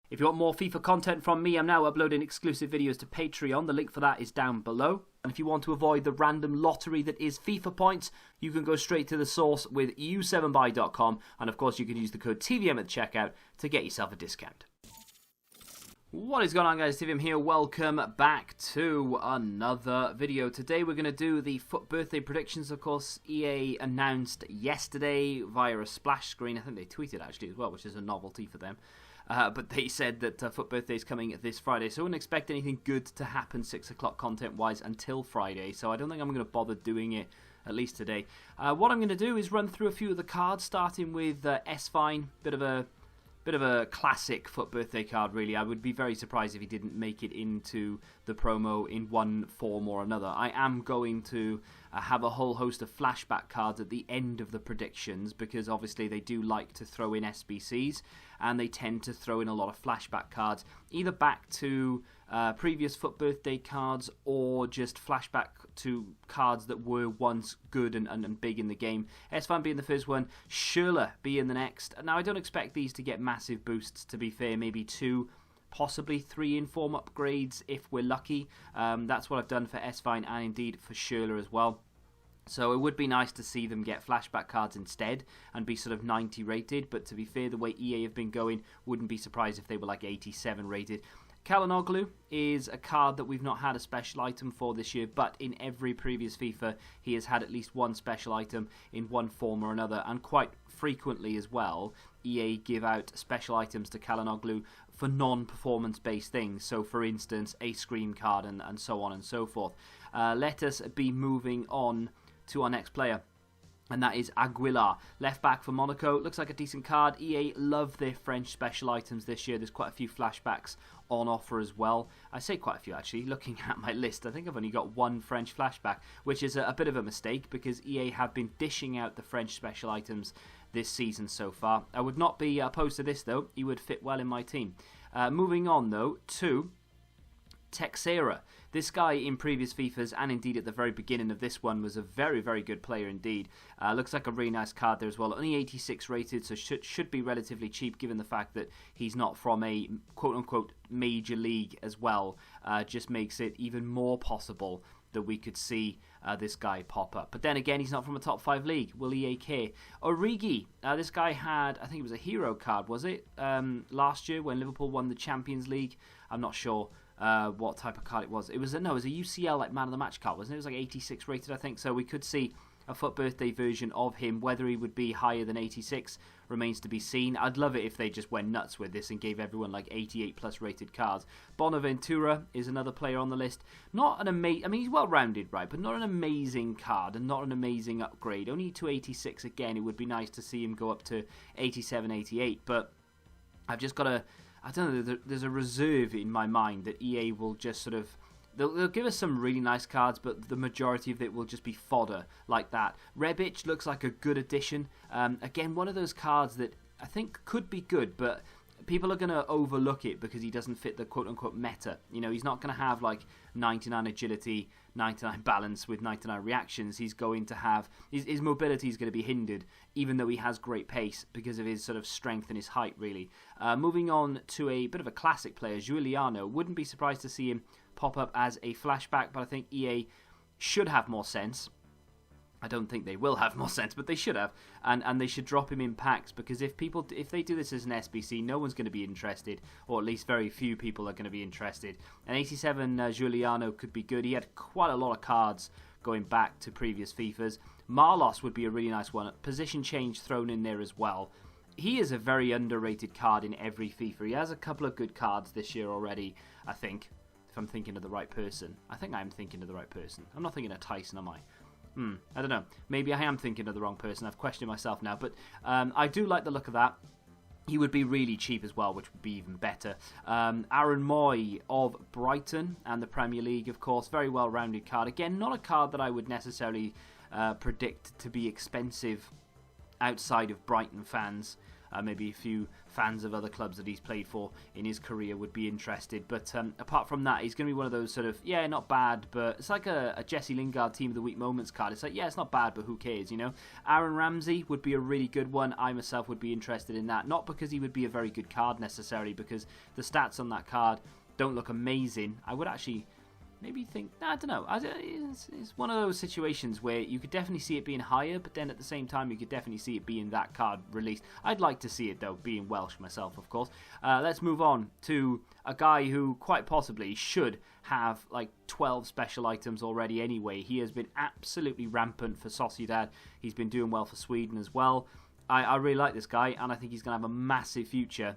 If you want more FIFA content from me, I'm now uploading exclusive videos to Patreon. The link for that is down below. And if you want to avoid the random lottery that is FIFA points, you can go straight to the source with u7buy.com. And of course, you can use the code TVM at checkout to get yourself a discount. What is going on, guys? TVM here. Welcome back to another video. Today we're going to do the FUT birthday predictions. Of course, EA announced yesterday via a splash screen. I think they tweeted actually as well, which is a novelty for them. But they said that FUT birthday is coming this Friday, so I wouldn't expect anything good to happen 6 o'clock content-wise until Friday. So I don't think I'm going to bother doing it, at least today. What I'm going to do is run through a few of the cards, starting with S-Fine, bit of a classic FUT birthday card, really. I would be very surprised if he didn't make it into the promo in one form or another. I am going to have a whole host of flashback cards at the end of the predictions, because obviously they do like to throw in SBCs, and they tend to throw in a lot of flashback cards, either back to previous FUT birthday cards or just flashback to cards that were once good and big in the game. S-Fan being the first one, Schürrle being the next. Now, I don't expect these to get massive boosts, to be fair, maybe 2, possibly 3 inform upgrades if we're lucky. That's what I've done for S-Fine and indeed for Schürrle as well. So it would be nice to see them get flashback cards instead and be sort of 90 rated, but to be fair, the way EA have been going, wouldn't be surprised if they were like 87 rated. Çalhanoğlu is a card that we've not had a special item for this year, but in every previous FIFA he has had at least one special item in one form or another, and quite frequently as well EA give out special items to Çalhanoğlu for non-performance based things. So for instance, a Scream card and so on and so forth. Let us be moving on to our next player, and that is Aguilar, left back for Monaco. Looks like a decent card. EA love their French special items this year. There's quite a few flashbacks on offer as well. I say quite a few actually. Looking at my list, I think I've only got one French flashback, which is a bit of a mistake because EA have been dishing out the French special items this season so far. I would not be opposed to this though. He would fit well in my team. Moving on though to Teixeira. This guy in previous FIFAs and indeed at the very beginning of this one was a very, very good player indeed. Looks like a really nice card there as well. Only 86 rated, so should be relatively cheap given the fact that he's not from a quote-unquote major league as well. Just makes it even more possible that we could see this guy pop up. But then again, he's not from a top 5 league. Will EA care? Origi. This guy had, I think it was a hero card, was it? Last year when Liverpool won the Champions League. I'm not sure what type of card it was. It was a UCL like man of the match card, wasn't it? It was like 86 rated, I think. So we could see a FUT birthday version of him. Whether he would be higher than 86 remains to be seen. I'd love it if they just went nuts with this and gave everyone like 88 plus rated cards. Bonaventura is another player on the list. Not an amazing, I mean, he's well rounded, right, but not an amazing card and not an amazing upgrade. Only to 86 again. It would be nice to see him go up to 87, 88, but I've just got to, I don't know, there's a reserve in my mind that EA will just sort of, they'll give us some really nice cards, but the majority of it will just be fodder like that. Rebic looks like a good addition. Again, one of those cards that I think could be good, but people are going to overlook it because he doesn't fit the quote-unquote meta. You know, he's not going to have like 99 agility, 99 balance with 99 reactions. He's going to have, his mobility is going to be hindered, even though he has great pace because of his sort of strength and his height, really. Moving on to a bit of a classic player, Giuliano. Wouldn't be surprised to see him pop up as a flashback, but I think EA should have more sense. I don't think they will have more sense, but they should have, and they should drop him in packs, because if they do this as an SBC, no one's going to be interested, or at least very few people are going to be interested. An 87 Giuliano could be good. He had quite a lot of cards going back to previous FIFAs. Marlos would be a really nice one. Position change thrown in there as well. He is a very underrated card in every FIFA. He has a couple of good cards this year already, I think, if I'm thinking of the right person. I think I'm thinking of the right person. I'm not thinking of Tyson, am I? I don't know. Maybe I am thinking of the wrong person. I've questioned myself now. But I do like the look of that. He would be really cheap as well, which would be even better. Aaron Moy of Brighton and the Premier League, of course. Very well-rounded card. Again, not a card that I would necessarily predict to be expensive outside of Brighton fans. Maybe a few fans of other clubs that he's played for in his career would be interested. But apart from that, he's going to be one of those sort of, yeah, not bad, but it's like a Jesse Lingard Team of the Week moments card. It's like, yeah, it's not bad, but who cares, you know? Aaron Ramsey would be a really good one. I myself would be interested in that. Not because he would be a very good card necessarily, because the stats on that card don't look amazing. I would actually maybe think, I don't know, it's one of those situations where you could definitely see it being higher, but then at the same time you could definitely see it being that card released. I'd like to see it though, being Welsh myself, of course. Let's move on to a guy who quite possibly should have like 12 special items already anyway. He has been absolutely rampant for Sociedad. He's been doing well for Sweden as well. I really like this guy, and I think he's going to have a massive future.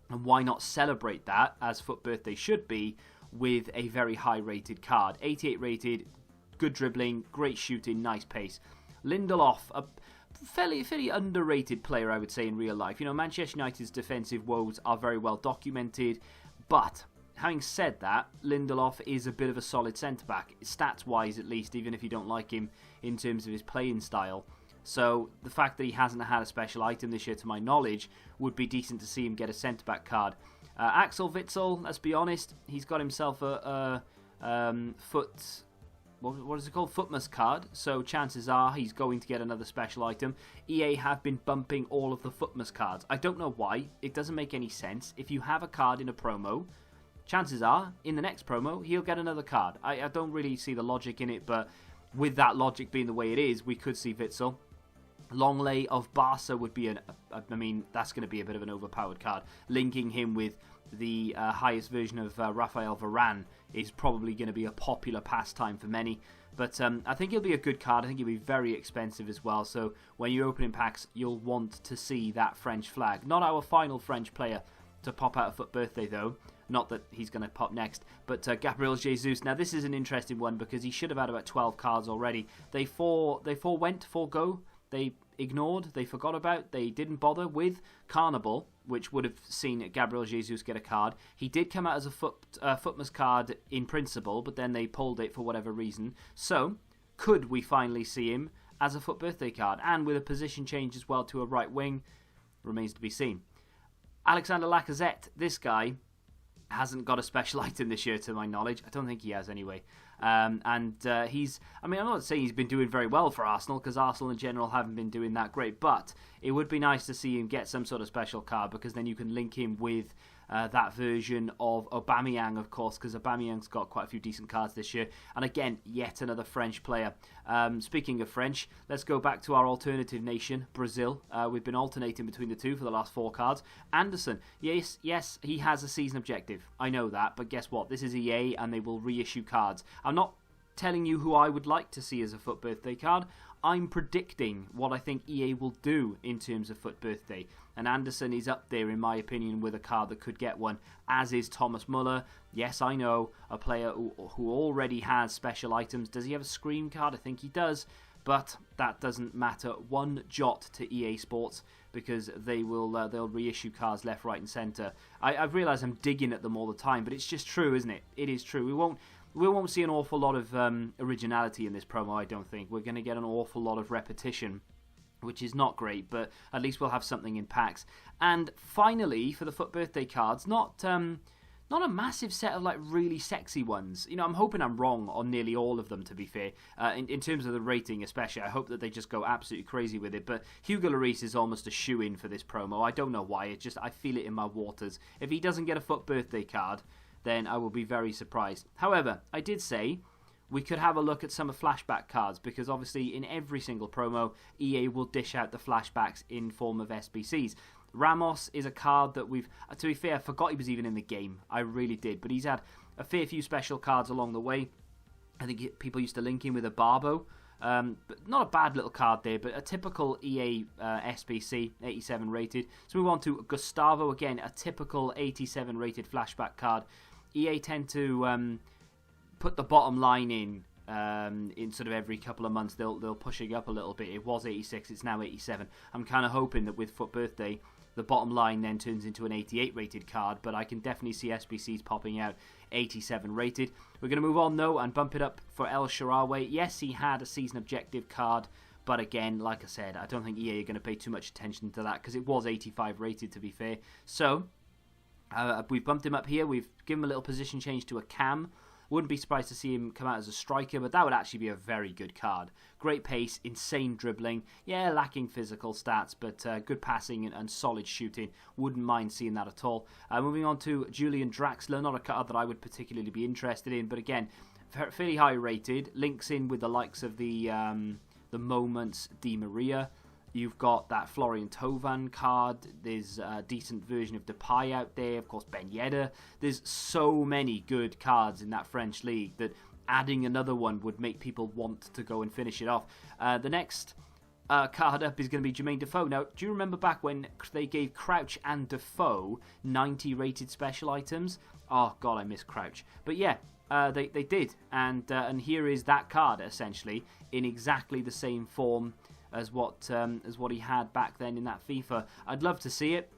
And why not celebrate that, as FUT Birthday should be, with a very high rated card. 88 rated, good dribbling, great shooting, nice pace. Lindelof, a fairly underrated player, I would say, in real life. You know, Manchester United's defensive woes are very well documented, but having said that, Lindelof is a bit of a solid centre-back, stats-wise at least, even if you don't like him in terms of his playing style. So the fact that he hasn't had a special item this year, to my knowledge, would be decent to see him get a centre-back card. Axel Witsel, let's be honest, he's got himself a what is it called? Footmas card, so chances are he's going to get another special item. EA have been bumping all of the Footmas cards. I don't know why, it doesn't make any sense. If you have a card in a promo, chances are, in the next promo, he'll get another card. I don't really see the logic in it, but with that logic being the way it is, we could see Witsel. Longley of Barca would be that's going to be a bit of an overpowered card. Linking him with the highest version of Rafael Varane is probably going to be a popular pastime for many. But I think he'll be a good card. I think he'll be very expensive as well. So when you're opening packs, you'll want to see that French flag. Not our final French player to pop out of FUT Birthday, though. Not that he's going to pop next, but Gabriel Jesus. Now, this is an interesting one because he should have had about 12 cards already. They forego. They ignored, they forgot about, they didn't bother with Carnival, which would have seen Gabriel Jesus get a card. He did come out as a Footmas card in principle, but then they pulled it for whatever reason. So, could we finally see him as a FUT Birthday card? And with a position change as well to a right wing, remains to be seen. Alexander Lacazette, this guy hasn't got a special item this year to my knowledge. I don't think he has anyway. I'm not saying he's been doing very well for Arsenal, because Arsenal in general haven't been doing that great, but it would be nice to see him get some sort of special card, because then you can link him with that version of Aubameyang, of course, because Aubameyang's got quite a few decent cards this year. And again, yet another French player. Speaking of French, let's go back to our alternative nation, Brazil. We've been alternating between the two for the last 4 cards. Anderson, yes, he has a season objective. I know that, but guess what? This is EA, and they will reissue cards. I'm not telling you who I would like to see as a FUT Birthday card. I'm predicting what I think EA will do in terms of FUT Birthday. And Anderson is up there, in my opinion, with a card that could get one, as is Thomas Muller. Yes, I know, a player who already has special items. Does he have a Scream card? I think he does. But that doesn't matter one jot to EA Sports, because they'll reissue cards left, right and centre. I've realised I'm digging at them all the time, but it's just true, isn't it? It is true. We won't see an awful lot of originality in this promo, I don't think. We're going to get an awful lot of repetition, which is not great, but at least we'll have something in packs. And finally, for the FUT Birthday cards, not a massive set of like really sexy ones. You know, I'm hoping I'm wrong on nearly all of them, to be fair. In terms of the rating especially, I hope that they just go absolutely crazy with it. But Hugo Lloris is almost a shoo-in for this promo. I don't know why, I feel it in my waters. If he doesn't get a FUT Birthday card, then I will be very surprised. However, I did say we could have a look at some of Flashback cards, because obviously in every single promo, EA will dish out the flashbacks in form of SBCs. Ramos is a card that to be fair, I forgot he was even in the game. I really did. But he's had a fair few special cards along the way. I think people used to link him with a Barbo. But not a bad little card there, but a typical EA SBC, 87 rated. So we move on to Gustavo, again, a typical 87 rated flashback card. EA tend to put the bottom line in sort of every couple of months. They'll push it up a little bit. It was 86, it's now 87. I'm kind of hoping that with FUT Birthday, the bottom line then turns into an 88 rated card, but I can definitely see SBCs popping out 87 rated. We're going to move on though and bump it up for El Shaarawy. Yes, he had a season objective card, But again, like I said, I don't think EA are going to pay too much attention to that because it was 85 rated, to be fair. So, we've bumped him up here. We've given him a little position change to a cam. Wouldn't be surprised to see him come out as a striker, but that would actually be a very good card. Great pace, insane dribbling. Yeah, lacking physical stats, but good passing and solid shooting. Wouldn't mind seeing that at all. Moving on to Julian Draxler. Not a card that I would particularly be interested in, but again, fairly high rated. Links in with the likes of the Moments Di Maria. You've got that Florian Thauvin card. There's a decent version of Depay out there. Of course, Ben Yedder. There's so many good cards in that French league that adding another one would make people want to go and finish it off. The next card up is going to be Jermaine Defoe. Now, do you remember back when they gave Crouch and Defoe 90 rated special items? Oh, God, I miss Crouch. But yeah, they did. And here is that card, essentially, in exactly the same form as what he had back then in that FIFA. I'd love to see it,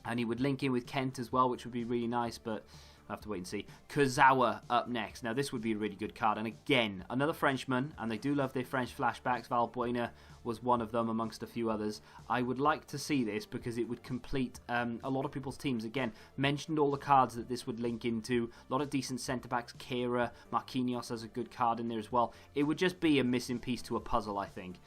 and he would link in with Kent as well, which would be really nice, but I'll have to wait and see. Kurzawa up next. Now this would be a really good card, and again, another Frenchman, and they do love their French flashbacks. Valbuena was one of them amongst a few others. I would like to see this because it would complete a lot of people's teams. Again, mentioned all the cards that this would link into. A lot of decent centre-backs. Kehrer, Marquinhos has a good card in there as well. It would just be a missing piece to a puzzle, I think.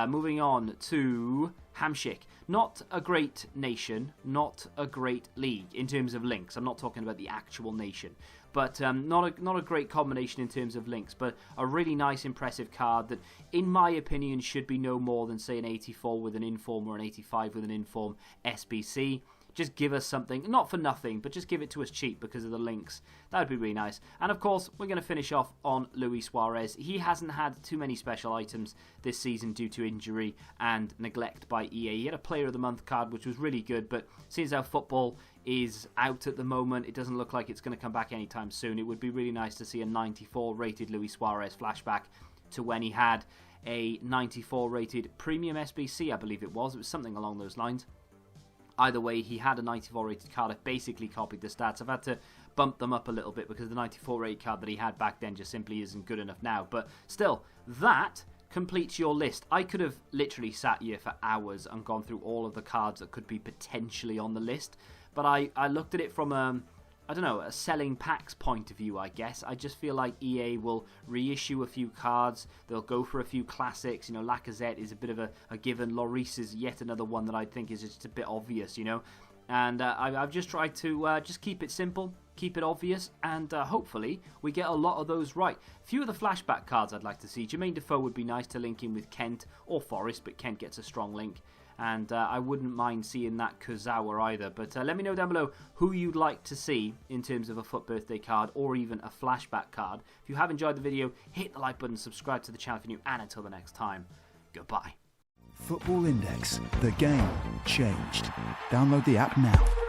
Moving on to Hamšík. Not a great nation, not a great league in terms of links. I'm not talking about the actual nation. But not a great combination in terms of links, but a really nice, impressive card that, in my opinion, should be no more than, say, an 84 with an inform or an 85 with an inform SBC. Just give us something, not for nothing, but just give it to us cheap because of the links. That would be really nice. And of course, we're going to finish off on Luis Suarez. He hasn't had too many special items this season due to injury and neglect by EA. He had a Player of the Month card, which was really good, but since our football is out at the moment, it doesn't look like it's going to come back anytime soon. It would be really nice to see a 94 rated Luis Suarez flashback to when he had a 94 rated premium SBC, I believe it was. It was something along those lines. Either way, he had a 94 rated card. I've basically copied the stats. I've had to bump them up a little bit because the 94 rated card that he had back then just simply isn't good enough now. But still, that completes your list. I could have literally sat here for hours and gone through all of the cards that could be potentially on the list. But I looked at it from I don't know, a selling packs point of view, I guess. I just feel like EA will reissue a few cards. They'll go for a few classics. You know, Lacazette is a bit of a given. Lloris is yet another one that I think is just a bit obvious, you know. And I've just tried to just keep it simple, keep it obvious, and hopefully we get a lot of those right. A few of the flashback cards I'd like to see. Jermaine Defoe would be nice to link in with Kent or Forest, but Kent gets a strong link. And I wouldn't mind seeing that Kurzawa either. But let me know down below who you'd like to see in terms of a FUT birthday card or even a flashback card. If you have enjoyed the video, hit the like button, subscribe to the channel if you're new, and until the next time, goodbye. Football Index. The game changed. Download the app now.